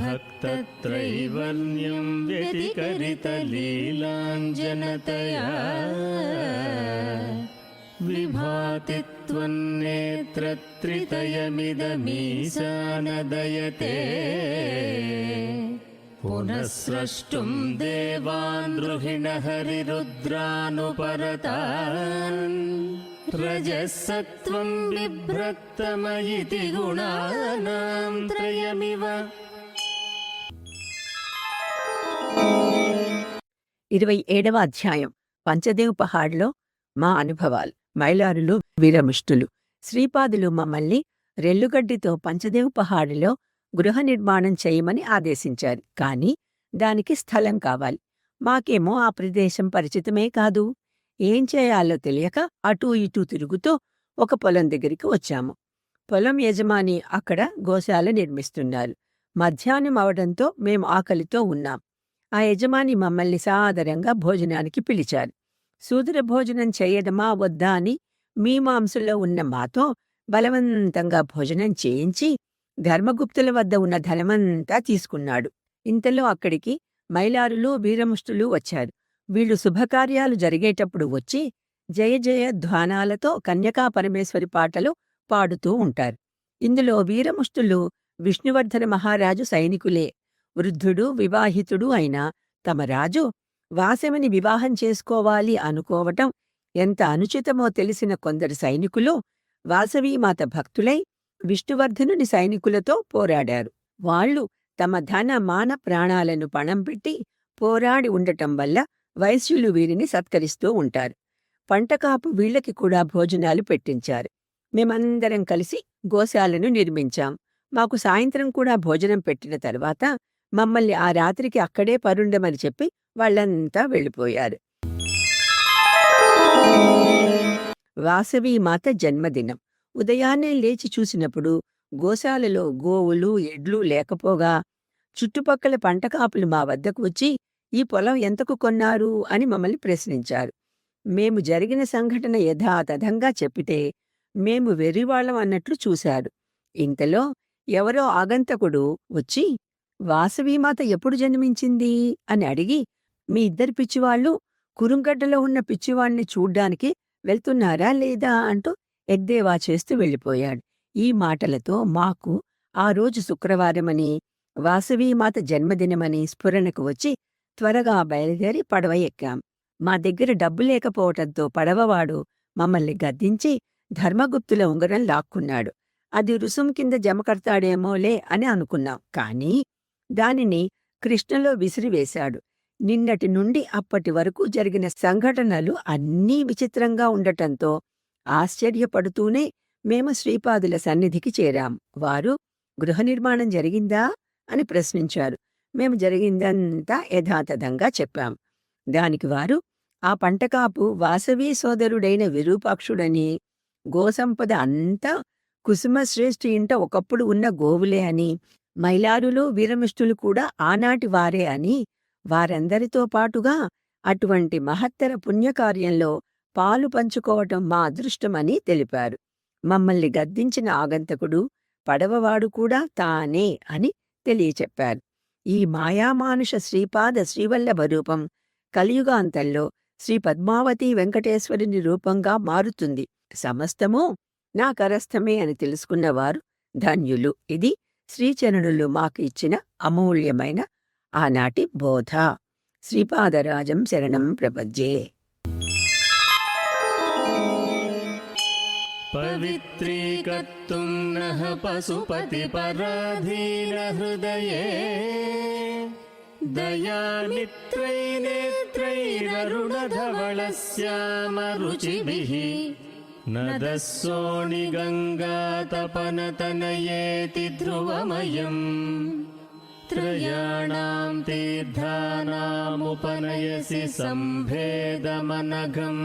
भक्तत्रैवर्ण्यं व्यतिकरितलीलाञ्जनतया विभाति त्वन्नेत्रत्रितयमिदमीशानदयते पुनः स्रष्टुं देवान् द्रुहिणहरिरुद्रानुपरतान् रजसत्वं बिभ्रत्तमयिति गुणानां त्रयमिव. 27వ అధ్యాయం పంచదేవ్ పహాడ్లో మా అనుభవాలు. మైలారులు వీరముష్టులు. శ్రీపాదులు మమ్మల్ని రెల్లుగడ్డితో పంచదేవ్ పహాడులో గృహ నిర్మాణం చేయమని ఆదేశించారు. కాని దానికి స్థలం కావాలి. మాకేమో ఆ ప్రదేశం పరిచితమే కాదు. ఏం చేయాలో తెలియక అటూ ఇటూ తిరుగుతూ ఒక పొలం దగ్గరికి వచ్చాము. పొలం యజమాని అక్కడ గోశాల నిర్మిస్తున్నారు. మధ్యాహ్నం అవడంతో మేము ఆకలితో ఉన్నాం. ఆ యజమాని మమ్మల్ని సాదరంగా భోజనానికి పిలిచారు. శూద్ర భోజనం చేయడమా వద్దా అని మీమాంసలో ఉన్న మాతో బలవంతంగా భోజనం చేయించి ధర్మగుప్తుల వద్ద ఉన్న ధనమంతా తీసుకున్నాడు. ఇంతలో అక్కడికి మైలారులు వీరముష్టులు వచ్చారు. వీళ్ళు శుభకార్యాలు జరిగేటప్పుడు వచ్చి జయ జయ ధ్వానాలతో కన్యకా పరమేశ్వరి పాటలు పాడుతూ ఉంటారు. ఇందులో వీరముష్టులు విష్ణువర్ధన మహారాజు సైనికులే. వృద్ధుడు వివాహితుడు అయిన తమ రాజు వాసవిని వివాహం చేసుకోవాలి అనుకోవటం ఎంత అనుచితమో తెలిసిన కొందరు సైనికులు వాసవీమాత భక్తులై విష్ణువర్ధనుని సైనికులతో పోరాడారు. వాళ్లు తమ ధన మాన ప్రాణాలను పణం పెట్టి పోరాడి ఉండటం వల్ల వైశ్యులు వీరిని సత్కరిస్తూ ఉంటారు. పంటకాపు వీళ్లకి కూడా భోజనాలు పెట్టించారు. మేమందరం కలిసి గోశాలను నిర్మించాం. మాకు సాయంత్రం కూడా భోజనం పెట్టిన తరువాత మమ్మల్ని ఆ రాత్రికి అక్కడే పరుండమని చెప్పి వాళ్లంతా వెళ్ళిపోయారు. వాసవీమాత జన్మదినం. ఉదయాన్నే లేచి చూసినప్పుడు గోశాలలో గోవులు ఎడ్లు లేకపోగా చుట్టుపక్కల పంటకాపులు మా వద్దకు వచ్చి ఈ పొలం ఎంతకు కొన్నారు అని మమ్మల్ని ప్రశ్నించారు. మేము జరిగిన సంఘటన యథాతథంగా చెప్పితే మేము వెర్రివాళ్లం అన్నట్లు చూశారు. ఇంతలో ఎవరో ఆగంతకుడు వచ్చి వాసవీమాత ఎప్పుడు జన్మించింది అని అడిగి మీ ఇద్దరు పిచ్చివాళ్లు కురుంగడ్డలో ఉన్న పిచ్చివాణ్ణి చూడ్డానికి వెళ్తున్నారా లేదా అంటూ ఎద్దేవా చేస్తూ వెళ్ళిపోయాడు. ఈ మాటలతో మాకు ఆ రోజు శుక్రవారమని వాసవీమాత జన్మదినమని స్ఫురణకు వచ్చి త్వరగా బయలుదేరి పడవ ఎక్కాం. మా దగ్గర డబ్బు లేకపోవటంతో పడవవాడు మమ్మల్ని గద్దించి ధర్మగుప్తుల ఉంగరం లాక్కున్నాడు. అది రుసుం కింద జమ కడతాడేమోలే అని అనుకున్నాం. కాని దానిని కృష్ణలో విసిరివేశాడు. నిన్నటి నుండి అప్పటి వరకు జరిగిన సంఘటనలు అన్నీ విచిత్రంగా ఉండటంతో ఆశ్చర్యపడుతూనే మేము శ్రీపాదుల సన్నిధికి చేరాం. వారు గృహ నిర్మాణం జరిగిందా అని ప్రశ్నించారు. మేము జరిగిందంతా యథాతథంగా చెప్పాం. దానికి వారు ఆ పంటకాపు వాసవీ సోదరుడైన విరూపాక్షుడని, గోసంపద అంతా కుసుమశ్రేష్ఠి ఇంట ఒకప్పుడు ఉన్న గోవులే అని, మైలారులు వీరమిష్టులు కూడా ఆనాటి వారే అని, వారందరితో పాటుగా అటువంటి మహత్తర పుణ్యకార్యంలో పాలు పంచుకోవటం మా అదృష్టమని తెలిపారు. మమ్మల్ని గద్దించిన ఆగంతకుడు పడవవాడు కూడా తానే అని తెలియచెప్పారు. ఈ మాయామానుష శ్రీపాద శ్రీవల్లభ రూపం కలియుగాంతంలో శ్రీ పద్మావతి వెంకటేశ్వరుని రూపంగా మారుతుంది. సమస్తమూ నా కరస్థమే అని తెలుసుకున్నవారు ధన్యులు. ఇది శ్రీచరణులు మాకు ఇచ్చిన అమూల్యమైన ఆనాటి బోధ. శ్రీపాదరాజం శరణం ప్రపద్యే. పవిత్రీకర్తుం నః పశుపతి పరాధీన హృదయే దయామిత్రైనేత్రైరరుణధవళశ్యామరుచిభిః నదస్సోణి గంగాతపనతనయేతి ధ్రువమయం త్రయాణాం తీర్థానాముపనయసి సంభేదమనఘం.